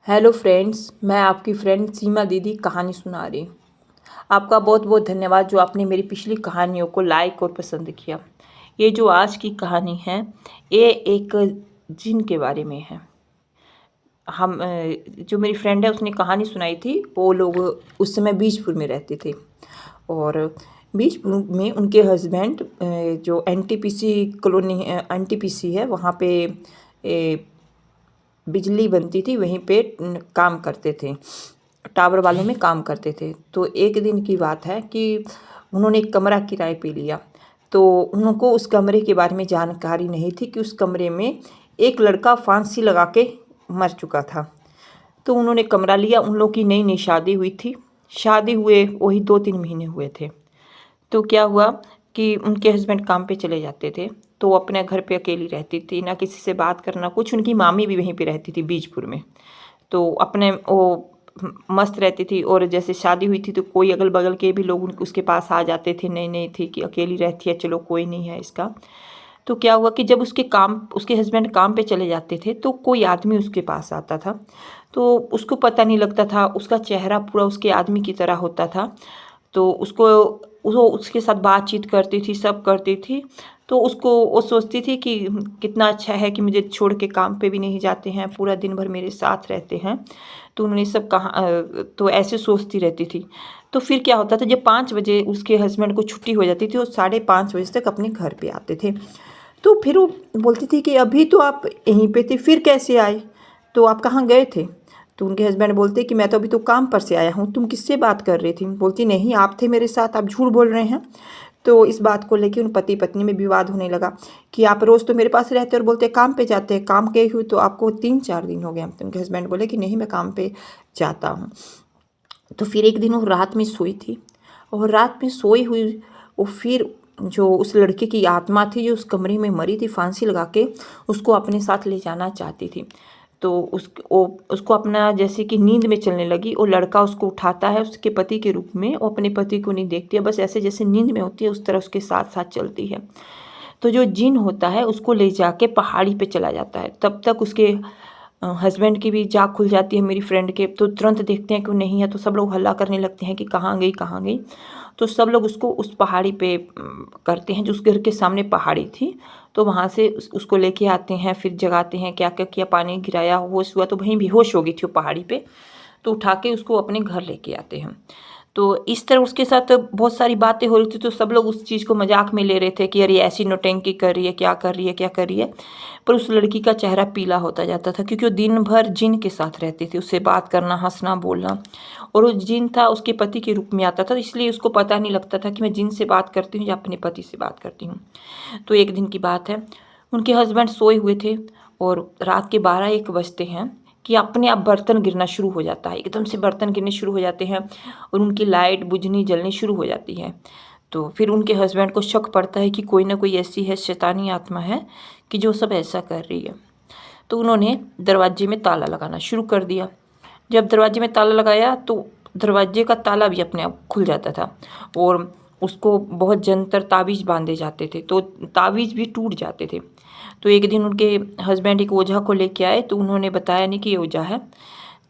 Hello friends, मैं आपकी friend सीमा दीदी कहानी सुना रही हूँ। आपका बहुत बहुत धन्यवाद जो आपने मेरी पिछली कहानियों को लाइक और पसंद किया। ये जो आज की कहानी है ये एक जिन के बारे में है। जो मेरी फ्रेंड है उसने कहानी सुनाई थी। वो लोग उस समय बीजपुर में रहते थे और बीजपुर में उनके हस्बैंड जो एनटीपीसी कॉलोनी एनटीपीसी है वहाँ पे बिजली बनती थी, वहीं पे काम करते थे, टावर वालों में काम करते थे। तो एक दिन की बात है कि उन्होंने एक कमरा किराए पे लिया। तो उनको उस कमरे के बारे में जानकारी नहीं थी कि उस कमरे में एक लड़का फांसी लगा के मर चुका था। तो उन्होंने कमरा लिया। उन लोग की नई नई शादी हुई थी। शादी हुए वही 2-3 महीने हुए थे। तो क्या हुआ कि उनके हस्बैंड काम पे चले जाते थे तो वो अपने घर पे अकेली रहती थी, ना किसी से बात करना कुछ। उनकी मामी भी वहीं पे रहती थी बीजपुर में। तो अपने वो मस्त रहती थी। और जैसे शादी हुई थी तो कोई अगल बगल के भी लोग उसके पास आ जाते थे। नई नई थी कि अकेली रहती है, चलो कोई नहीं है इसका। तो क्या हुआ कि जब उसके हस्बैंड काम पे चले जाते थे तो कोई आदमी उसके पास आता था। तो उसको पता नहीं लगता था, उसका चेहरा पूरा उसके आदमी की तरह होता था। तो वो उसके साथ बातचीत करती थी, सब करती थी। तो वो सोचती थी कि कितना अच्छा है कि मुझे छोड़ के काम पे भी नहीं जाते हैं, पूरा दिन भर मेरे साथ रहते हैं। तो उन्होंने सब कहा, तो ऐसे सोचती रहती थी। तो फिर क्या होता था, जब 5 बजे उसके हस्बैंड को छुट्टी हो जाती थी, वो 5:30 बजे तक अपने घर पे आते थे। तो फिर वो बोलती थी कि अभी तो आप यहीं पे थे, फिर कैसे आए? तो आप कहाँ गए थे? तो उनके हस्बैंड बोलते कि मैं तो अभी तो काम पर से आया हूँ, तुम किससे बात कर रही थी? बोलती नहीं, आप थे मेरे साथ, आप झूठ बोल रहे हैं। तो इस बात को लेकर उन पति पत्नी में विवाद होने लगा कि आप रोज़ तो मेरे पास रहते और बोलते काम पे जाते हैं, काम गए हुए तो आपको 3-4 दिन हो गए। तो उनके हस्बैंड बोले कि नहीं, मैं काम पे जाता हूँ। तो फिर एक दिन वो रात में सोई थी और रात में सोई हुई वो फिर जो उस लड़के की आत्मा थी जो उस कमरे में मरी थी फांसी लगा के, उसको अपने साथ ले जाना चाहती थी। तो उसको अपना जैसे कि नींद में चलने लगी। वो लड़का उसको उठाता है उसके पति के रूप में। वो अपने पति को नहीं देखती है, बस ऐसे जैसे नींद में होती है उस तरह उसके साथ साथ चलती है। तो जो जिन होता है उसको ले जाके पहाड़ी पे चला जाता है। तब तक उसके हस्बैंड की भी जाग खुल जाती है मेरी फ्रेंड के। तो तुरंत देखते हैं कि वो नहीं है। तो सब लोग हल्ला करने लगते हैं कि कहाँ गई कहाँ गई। तो सब लोग उसको उस पहाड़ी पे करते हैं, जो उस घर के सामने पहाड़ी थी। तो वहाँ से उसको लेके आते हैं, फिर जगाते हैं, क्या क्या किया, पानी गिराया, होश हुआ तो वहीं बेहोश हो गई थी वो पहाड़ी पे। तो उठा के उसको अपने घर लेके आते हैं। तो इस तरह उसके साथ बहुत सारी बातें हो रही थी। तो सब लोग उस चीज़ को मजाक में ले रहे थे कि अरे ऐसी नौटंकी कर रही है, क्या कर रही है, क्या कर रही है। पर उस लड़की का चेहरा पीला होता जाता था क्योंकि वो दिन भर जिन के साथ रहती थी, उससे बात करना, हंसना, बोलना। और वो जिन था उसके पति के रूप में आता था, इसलिए उसको पता नहीं लगता था कि मैं जिन से बात करती हूँ या अपने पति से बात करती हूँ। तो एक दिन की बात है, उनके हस्बैंड सोए हुए थे और रात के 12-1 बजते हैं कि अपने आप बर्तन गिरना शुरू हो जाता है। एकदम से बर्तन गिरने शुरू हो जाते हैं और उनकी लाइट बुझनी जलनी शुरू हो जाती है। तो फिर उनके हस्बैंड को शक पड़ता है कि कोई ना कोई ऐसी है शैतानी आत्मा है कि जो सब ऐसा कर रही है। तो उन्होंने दरवाजे में ताला लगाना शुरू कर दिया। जब दरवाजे में ताला लगाया तो दरवाजे का ताला भी अपने आप खुल जाता था और उसको बहुत जंतर ताबीज़ बांधे जाते थे, तो ताबीज़ भी टूट जाते थे। तो एक दिन उनके हस्बैंड एक ओझा को लेके आए। तो उन्होंने बताया नहीं कि ये ओझा है।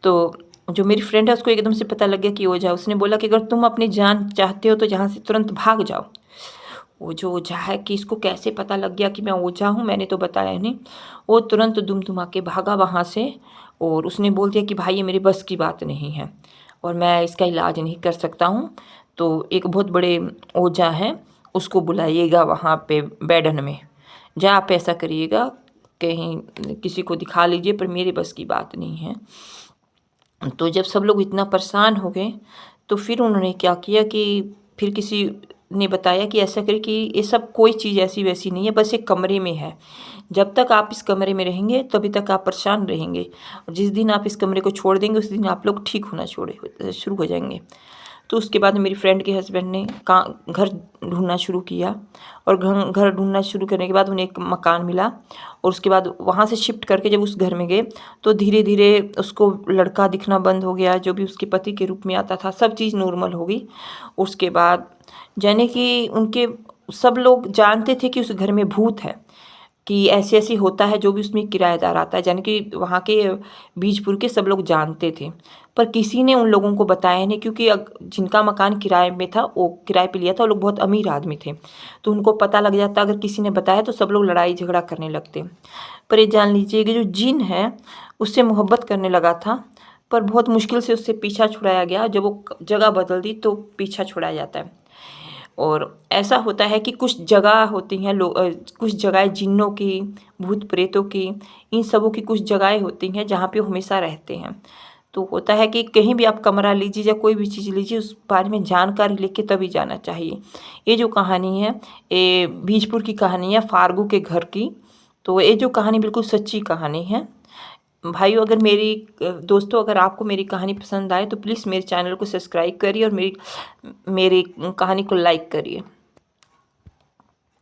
तो जो मेरी फ्रेंड है उसको एकदम से पता लग गया कि ओझा। उसने बोला कि अगर तुम अपनी जान चाहते हो तो यहाँ से तुरंत भाग जाओ। वो जो ओझा है कि इसको कैसे पता लग गया कि मैं ओझा हूँ, मैंने तो बताया नहीं। वो तुरंत दुमदुमा के भागा वहाँ से और उसने बोल दिया कि भाई ये मेरे बस की बात नहीं है और मैं इसका इलाज नहीं कर सकता हूँ। तो एक बहुत बड़े ओझा हैं, उसको बुलाइएगा वहाँ पे बैडन में। जा आप ऐसा करिएगा, कहीं किसी को दिखा लीजिए, पर मेरे बस की बात नहीं है। तो जब सब लोग इतना परेशान हो गए तो फिर उन्होंने क्या किया कि फिर किसी ने बताया कि ऐसा करें कि ये सब कोई चीज़ ऐसी वैसी नहीं है, बस एक कमरे में है। जब तक आप इस कमरे में रहेंगे तभी तक आप परेशान रहेंगे और जिस दिन आप इस कमरे को छोड़ देंगे उस दिन आप लोग ठीक होना शुरू हो जाएंगे। तो उसके बाद मेरी फ्रेंड के हस्बैंड ने घर ढूंढना शुरू किया और घर ढूंढना शुरू करने के बाद उन्हें एक मकान मिला और उसके बाद वहाँ से शिफ्ट करके जब उस घर में गए तो धीरे धीरे उसको लड़का दिखना बंद हो गया, जो भी उसके पति के रूप में आता था, सब चीज़ नॉर्मल हो गई। उसके बाद जाने कि उनके सब लोग जानते थे कि उस घर में भूत है, कि ऐसे ऐसे होता है, जो भी उसमें किराएदार आता है, यानी कि वहाँ के बीजपुर के सब लोग जानते थे। पर किसी ने उन लोगों को बताया नहीं, क्योंकि जिनका मकान किराए में था, वो किराए पे लिया था, वो लोग बहुत अमीर आदमी थे, तो उनको पता लग जाता। अगर किसी ने बताया तो सब लोग लड़ाई झगड़ा करने लगते। पर ये जान लीजिए कि जो जिन है उससे मोहब्बत करने लगा था, पर बहुत मुश्किल से उससे पीछा छुड़ाया गया। जब वो जगह बदल दी तो पीछा छुड़ाया जाता है। और ऐसा होता है कि कुछ जगह होती हैं, कुछ जगहें जिन्नों की, भूत प्रेतों की, इन सबों की कुछ जगहें होती हैं जहाँ पे वो हमेशा रहते हैं। तो होता है कि कहीं भी आप कमरा लीजिए या कोई भी चीज़ लीजिए, उस बारे में जानकारी लेके तभी जाना चाहिए। ये जो कहानी है, ये बीजपुर की कहानी है, फार्गू के घर की। तो ये जो कहानी बिल्कुल सच्ची कहानी है। भाइयों, अगर मेरी दोस्तों, अगर आपको मेरी कहानी पसंद आए तो प्लीज़ मेरे चैनल को सब्सक्राइब करिए और मेरी कहानी को लाइक करिए।